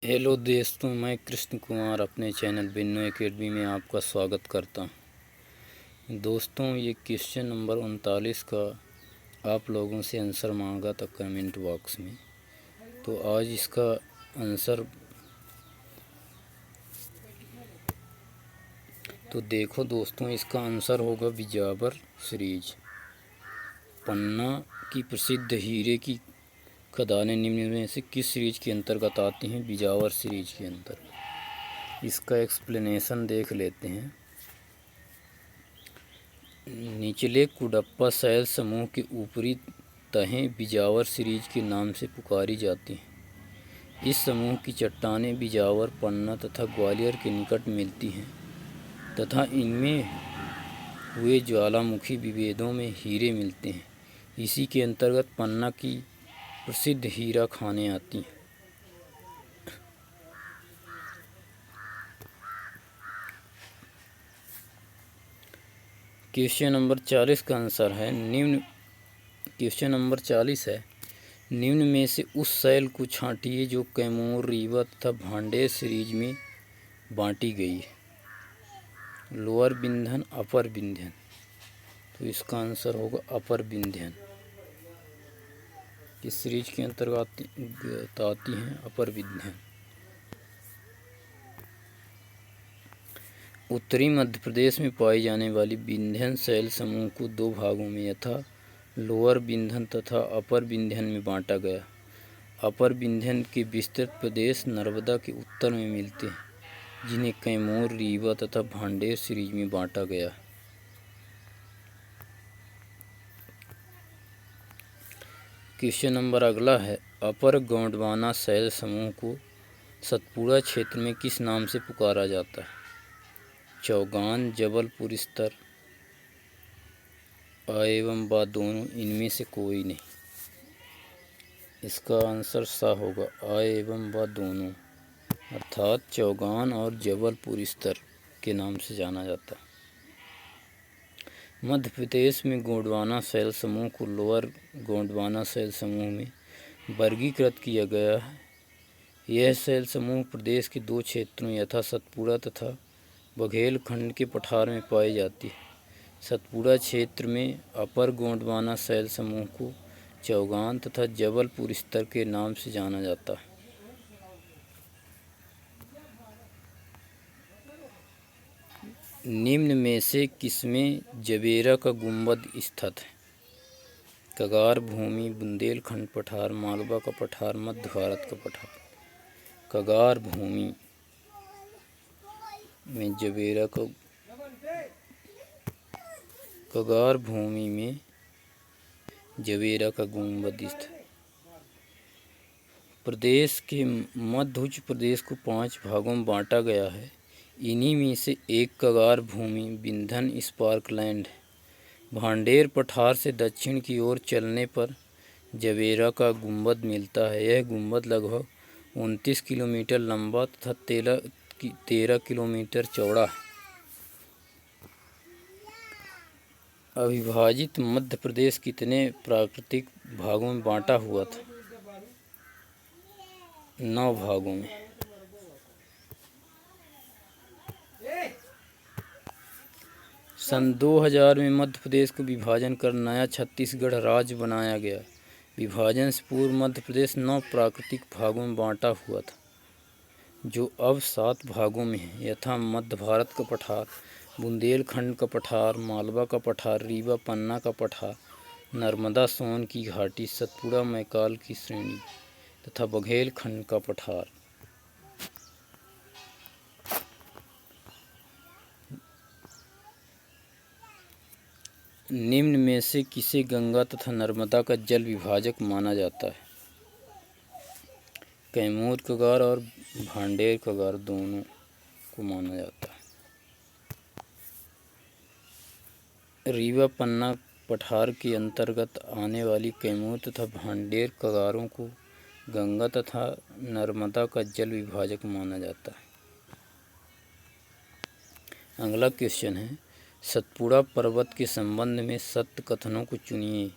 Hello दोस्तों, मैं कृष्ण कुमार अपने चैनल बिन्नो एकेडमी में आपका स्वागत करता हूं। दोस्तों, ये क्वेश्चन नंबर 39 का आप लोगों से आंसर मांगा था कमेंट बॉक्स में। तो आज इसका आंसर तो देखो दोस्तों, इसका आंसर होगा बिजावर सीरीज। पन्ना की प्रसिद्ध हीरे की खदानें निम्न में से किस सीरीज के अंतर्गत आती हैं? बिजावर सीरीज के अंतर्गत। इसका एक्सप्लेनेशन देख लेते हैं। निचले कुडप्पा शैल समूह की ऊपरी तहें बिजावर सीरीज के नाम से पुकारी जाती हैं। इस समूह की चट्टानें बिजावर, पन्ना तथा ग्वालियर के निकट मिलती हैं तथा इनमें हुए ज्वालामुखी विभेदों में हीरे मिलते हैं। इसी के अंतर्गत पन्ना की प्रसिद्ध हीरा खानें आती हैं। क्वेश्चन नंबर 40 का आंसर है क्वेश्चन नंबर 40 है, निम्न में से उस शैल को छांटिए जो कैमूर, रीवा तथा भांडेर सीरीज में बांटी गई है। लोअर विंध्यन, अपर विंध्यन। तो इसका आंसर होगा अपर विंध्यन। किस सीरीज के अंतर्गत आती हैं? अपर विंध्यन। उत्तरी मध्य प्रदेश में पाई जाने वाली विंध्यन शैल समूह को दो भागों में यथा लोअर विंध्यन तथा अपर विंध्यन में बांटा गया। अपर विंध्यन के विस्तृत प्रदेश नर्मदा के उत्तर में मिलते हैं, जिन्हें कैमूर, रीवा तथा भांडेर सीरीज में बांटा गया। क्वेश्चन नंबर अगला है, अपर गोंडवाना शैल समूह को सतपुड़ा क्षेत्र में किस नाम से पुकारा जाता है? चौगान, जबलपुर स्तर, आ एवं बा दोनों, इनमें से कोई नहीं। इसका आंसर सा होगा आ एवं बा दोनों, अर्थात चौगान और जबलपुर स्तर के नाम से जाना जाता है। मध्य प्रदेश में गोंडवाना शैल समूह को लोअर गोंडवाना शैल समूह में वर्गीकृत किया गया है। यह शैल समूह प्रदेश के दो क्षेत्रों यथा सतपुड़ा तथा बघेलखंड के पठार में पाई जाती है। सतपुड़ा क्षेत्र में अपर गोंडवाना शैल समूह को चौगान तथा जबलपुर स्तर के नाम से जाना जाता है। निम्न में से किसमें जबेरा का गुंबद स्थित है? कगार भूमि, बुंदेलखंड पठार, मालवा का पठार, मध्य भारत का पठार। कगार भूमि में कगार भूमि में जबेरा का गुंबद स्थित। प्रदेश के मध्य उच्च प्रदेश को 5 भागों में बांटा गया है। इन्हीं में से एक कगार भूमि विंध्यन स्पार्कलैंड है। भांडेर पठार से दक्षिण की ओर चलने पर जबेरा का गुंबद मिलता है। यह गुंबद लगभग 29 किलोमीटर लंबा तथा 13 किलोमीटर चौड़ा है। अविभाजित मध्य प्रदेश कितने प्राकृतिक भागों में बांटा हुआ था? 9 भागों में। सन 2000 में मध्य प्रदेश को विभाजन कर नया छत्तीसगढ़ राज्य बनाया गया। विभाजन से पूर्व मध्य प्रदेश 9 प्राकृतिक भागों में बांटा हुआ था, जो अब 7 भागों में है यथा मध्य भारत का पठार, बुंदेलखंड का पठार, मालवा का पठार, रीवा पन्ना का पठार, नर्मदा सोन की घाटी, सतपुड़ा मैकाल की श्रेणी तथा बघेलखंड का पठार। निम्न में से किसे गंगा तथा नर्मदा का जल विभाजक माना जाता है? कैमूर कगार और भांडेर कगार दोनों को माना जाता है। रीवा पन्ना पठार के अंतर्गत आने वाली कैमूर तथा भांडेर कगारों को गंगा तथा नर्मदा का जल विभाजक माना जाता है। अगला क्वेश्चन है, सतपुड़ा पर्वत के संबंध में सत्य कथनों को चुनिए।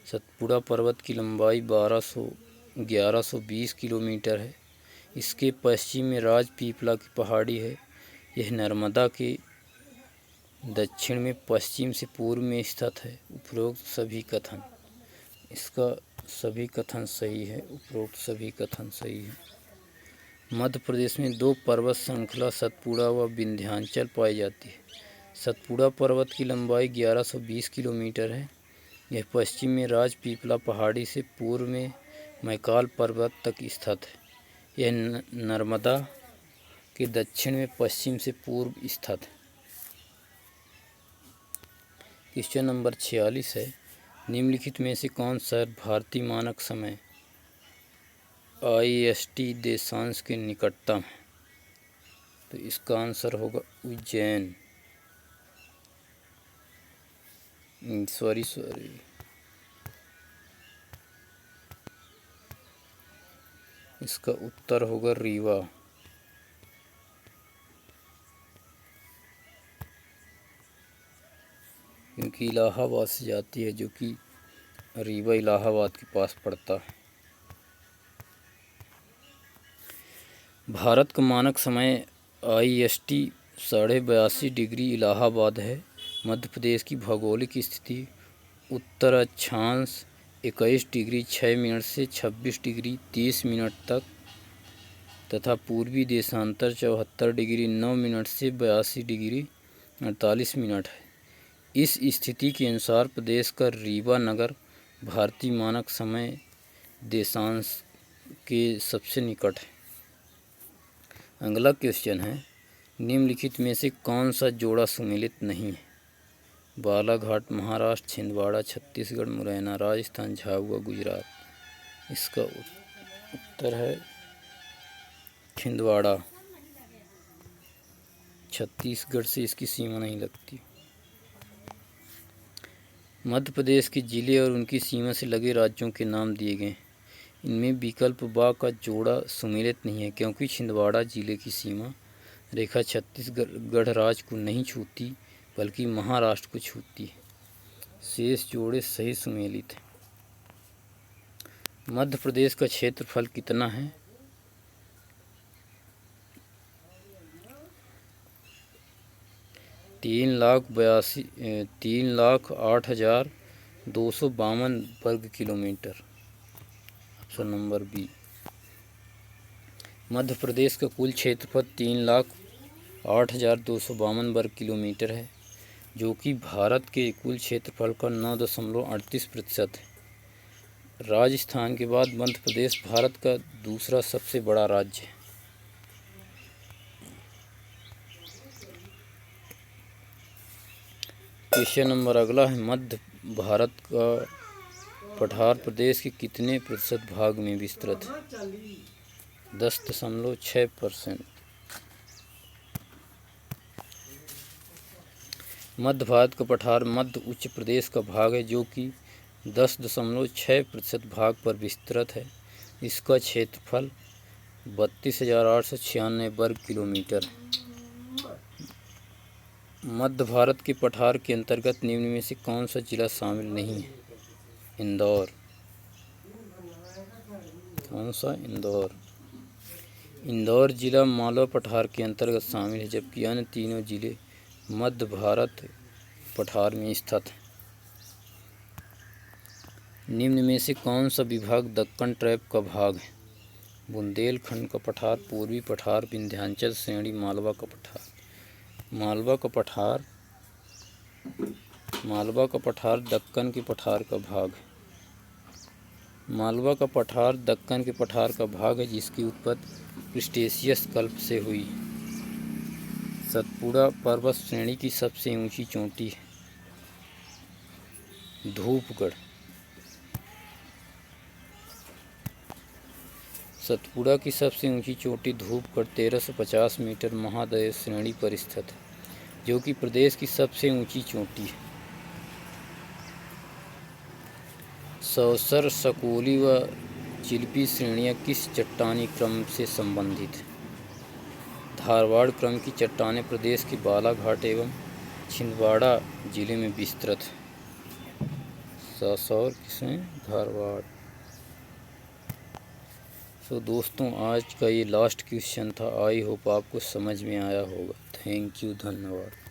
सतपुड़ा पर्वत की लंबाई 1120 किलोमीटर है। इसके पश्चिम में राजपीपला की पहाड़ी है। यह नर्मदा के दक्षिण में पश्चिम से पूर्व में स्थित है। उपरोक्त सभी कथन, इसका सभी कथन सही है। उपरोक्त सभी कथन सही है। मध्य प्रदेश में दो पर्वत श्रृंखला सतपुड़ा व विंध्याचल पाई जाती है। सतपुड़ा पर्वत की लंबाई 1120 किलोमीटर है। यह पश्चिम में राजपीपला पहाड़ी से पूर्व में मैकाल पर्वत तक स्थित है। यह नर्मदा के दक्षिण में पश्चिम से पूर्व स्थित है। क्वेश्चन नंबर 46 है, निम्नलिखित में से कौन शहर भारतीय मानक समय IST देशांश के निकटतम है? तो इसका आंसर होगा उज्जैन। सॉरी इसका उत्तर होगा रीवा। क्योंकि इलाहाबाद से जाती है, जो कि रीवा इलाहाबाद के पास पड़ता है। भारत का मानक समय IST 82.5 डिग्री इलाहाबाद है। मध्य प्रदेश की भौगोलिक स्थिति उत्तर अक्षांश 21 डिग्री 6 मिनट से 26 डिग्री 30 मिनट तक तथा पूर्वी देशांतर 74 डिग्री 9 मिनट से 82 डिग्री 48 मिनट है। इस स्थिति के अनुसार प्रदेश का रीवा नगर भारतीय मानक समय देशांश के सबसे निकट है। अगला क्वेश्चन है, निम्नलिखित में से कौन सा जोड़ा सुमेलित नहीं है? बालाघाट महाराष्ट्र, छिंदवाड़ा छत्तीसगढ़, मुरैना राजस्थान, झाबुआ गुजरात। इसका उत्तर है छिंदवाड़ा। छत्तीसगढ़ से इसकी सीमा नहीं लगती। मध्य प्रदेश के जिले और उनकी सीमा से लगे राज्यों के नाम दिए गए। इनमें विकल्प बा का जोड़ा सुमेलित नहीं है, क्योंकि छिंदवाड़ा जिले की सीमा रेखा छत्तीसगढ़ राज्य को नहीं छूती बल्कि महाराष्ट्र को छूती है। शेष जोड़े सही सुमेलित हैं। मध्य प्रदेश का क्षेत्रफल कितना है? 3,08,252 वर्ग किलोमीटर। Option number B. Madhya Pradesh का कुल क्षेत्रफल 3,08,252 वर्ग किलोमीटर है, जो कि भारत के कुल क्षेत्रफल का 9.38% है। राजस्थान के बाद मध्य प्रदेश भारत का दूसरा सबसे बड़ा राज्य है। क्वेश्चन नंबर अगला है, मध्य भारत का पठार प्रदेश के कितने प्रतिशत भाग में विस्तृत है? 10.6%। मध्य भारत का पठार मध्य उच्च प्रदेश का भाग है, जो कि 10.6% भाग पर विस्तृत है। इसका क्षेत्रफल 32,896 वर्ग किलोमीटर है। मध्य भारत के पठार के अंतर्गत निम्न में से कौन सा जिला शामिल नहीं है? इंदौर। कौन सा? इंदौर। इंदौर जिला मालवा पठार के अंतर्गत शामिल है, जबकि अन्य तीनों जिले मध्य भारत पठार में स्थित हैं। निम्न में से कौन सा विभाग दक्कन ट्रैप का भाग है? बुंदेलखंड का पठार, पूर्वी पठार, विंध्याचल श्रेणी, मालवा का पठार। मालवा का पठार दक्कन के पठार का भाग है। मालवा का पठार दक्कन के पठार का भाग है, जिसकी उत्पत्ति क्रिटेशियस कल्प से हुई। सतपुड़ा पर्वत श्रेणी की सबसे ऊंची चोटी है। धूपगढ़। सतपुड़ा की सबसे ऊंची चोटी धूपगढ़ 1350 मीटर महादेव श्रेणी पर स्थित है, जो कि प्रदेश की सबसे ऊंची चोटी है। सौसर, सकोली व चिल्पी श्रेणियाँ किस चट्टानी क्रम से संबंधित हैं? धारवाड़ क्रम की चट्टानें प्रदेश के बालाघाट एवं छिंदवाड़ा जिले में विस्तृत है। सौसर किसमें? धारवाड़। तो दोस्तों आज का ये लास्ट क्वेश्चन था। आई होप आपको समझ में आया होगा। थैंक यू, धन्यवाद।